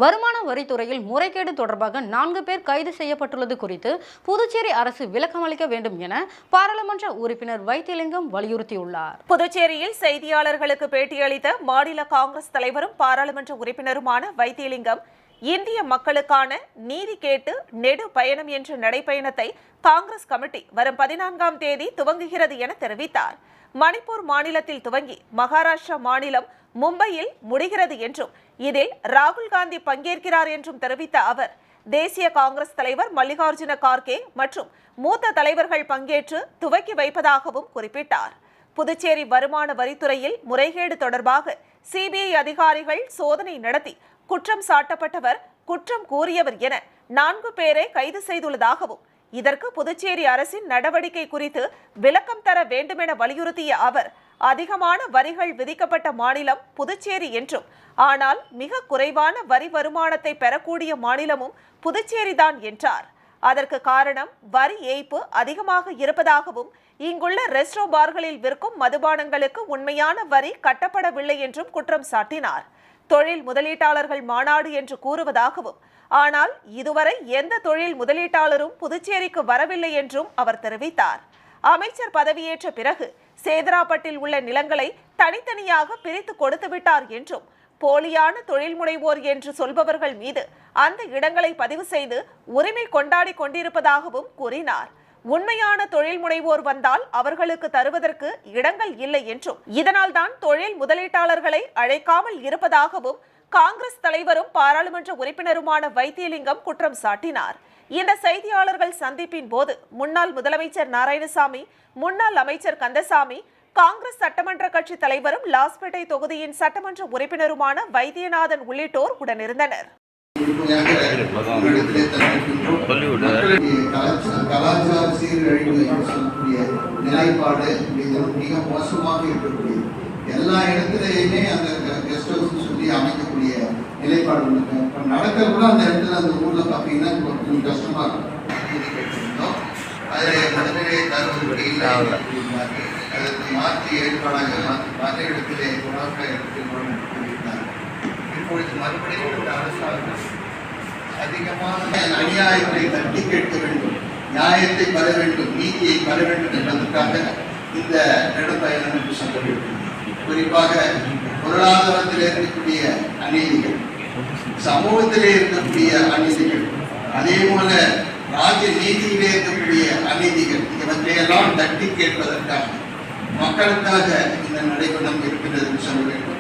வருமான வரித்துறையில் முறைகேடு தொடர்பாக 4 பேர் கைது செய்யப்பட்டுள்ளது குறித்து புதுச்சேரி அரசு விளக்கமளிக்க வேண்டும் என பாராளுமன்ற உறுப்பினர் வைத்திலிங்கம் வலியுறுத்தியுள்ளார். புதுச்சேரியில் செய்தியாளர்களுக்கு பேட்டியளித்த மாநில காங்கிரஸ் தலைவரும் பாராளுமன்ற உறுப்பினருமான வைத்திலிங்கம், இந்திய மக்களுக்கான நீதி கேட்டு நெடு பயணம் என்ற நடைப்பயணத்தை காங்கிரஸ் கமிட்டி வரும் 14ஆம் தேதி துவங்குகிறது என தெரிவித்தார். மணிப்பூர் மாநிலத்தில் துவங்கி மகாராஷ்டிரா மாநிலம் மும்பையில் முடிகிறது என்றும் இதில் ராகுல் காந்தி பங்கேற்கிறார் என்றும் தெரிவித்த அவர், தேசிய காங்கிரஸ் தலைவர் மல்லிகார்ஜுன கார்கே மற்றும் மூத்த தலைவர்கள் பங்கேற்று துவக்கி வைப்பதாகவும் குறிப்பிட்டார். புதுச்சேரி வருமான வரித்துறையில் முறைகேடு தொடர்பாக சிபிஐ அதிகாரிகள் சோதனை நடத்தி குற்றம் சாட்டப்பட்டவர், குற்றம் கூறியவர் என 4 பேரை கைது செய்துள்ளதாகவும், இதற்கு புதுச்சேரி அரசின் நடவடிக்கை குறித்து விளக்கம் தர வேண்டுமென வலியுறுத்திய அவர், அதிகமான வரிகள் விதிக்கப்பட்ட மாநிலம் புதுச்சேரி என்றும், ஆனால் மிக குறைவான வரி வருமானத்தை பெறக்கூடிய மாநிலமும் புதுச்சேரிதான் என்றார். அதற்கு காரணம் வரி ஏய்ப்பு அதிகமாக இருப்பதாகவும், இங்குள்ள ரெஸ்டோ பார்களில் விற்கும் மதுபானங்களுக்கு உண்மையான வரி கட்டப்படவில்லை என்றும் குற்றம் சாட்டினார். தொழில் முதலீட்டாளர்கள் மாநாடு என்று கூறுவதாகவும், ஆனால் இதுவரை எந்த தொழில் முதலீட்டாளரும் புதுச்சேரிக்கு வரவில்லை என்றும் அவர் தெரிவித்தார். அமைச்சர் பதவியேற்ற பிறகு சேதராப்பட்டில் உள்ள நிலங்களை தனித்தனியாக பிரித்து கொடுத்து விட்டார் என்றும், போலியான தொழில் முனைவோர் என்று சொல்பவர்கள் மீது அந்த இடங்களை பதிவு செய்து உரிமை கொண்டாடி கொண்டிருப்பதாகவும் கூறினார். உண்மையான தொழில் முனைவோர் வந்தால் அவர்களுக்கு தருவதற்கு இடங்கள் இல்லை என்றும், இதனால் தான் தொழில் முதலீட்டாளர்களை அழைக்காமல் இருப்பதாகவும் காங்கிரஸ் தலைவரும் பாராளுமன்ற உறுப்பினருமான வைத்திலிங்கம் குற்றம் சாட்டினார். இந்த செய்தியாளர்கள் சந்திப்பின் போது முன்னாள் முதலமைச்சர் நாராயணசாமி, முன்னாள் அமைச்சர் கந்தசாமி, காங்கிரஸ் சட்டமன்ற கட்சி தலைவரும் லாஸ்பேட்டை தொகுதியின் சட்டமன்ற உறுப்பினருமான வைத்தியநாதன் உள்ளிட்டோர் உடனிருந்தனர். கலாச்சார சீரழிவு சொல்லக்கூடிய நிலைப்பாடு மிக மோசமாக இருக்கக்கூடிய எல்லா இடத்துலையுமே அந்த கெஸ்ட் ஹவுஸ் சொல்லி அமைக்கக்கூடிய நிலைப்பாடு நடக்கிறப்ப அந்த இடத்துல அந்த ஊர்ல பார்த்தீங்கன்னா கொஞ்சம் கஷ்டமா இருக்கும். அதில் மதுரை தருவதற்கு இல்லை, அதற்கு மாற்றி ஏற்பாடாக மற்ற இடத்திலே குணாக்க இடத்தில் இப்பொழுது மறுபடியும் அரசாங்கம் அதிகமான அநியாயத்தை தட்டி கேட்க வேண்டும், நியாயத்தை பெற வேண்டும், நீதியை பெற வேண்டும் என்பதற்காக இந்த நடைப்பயணம் என்று சொல்ல வேண்டும். குறிப்பாக பொருளாதாரத்தில் இருக்கக்கூடிய அநீதிகள், சமூகத்திலே இருக்கக்கூடிய அநீதிகள், அதே போல ராஜ நீதியிலே இருக்கக்கூடிய அநீதிகள், இவற்றையெல்லாம் தட்டி கேட்பதற்காக மக்களுக்காக இந்த நடைபயணம் இருக்கின்றது என்று சொல்ல வேண்டும்.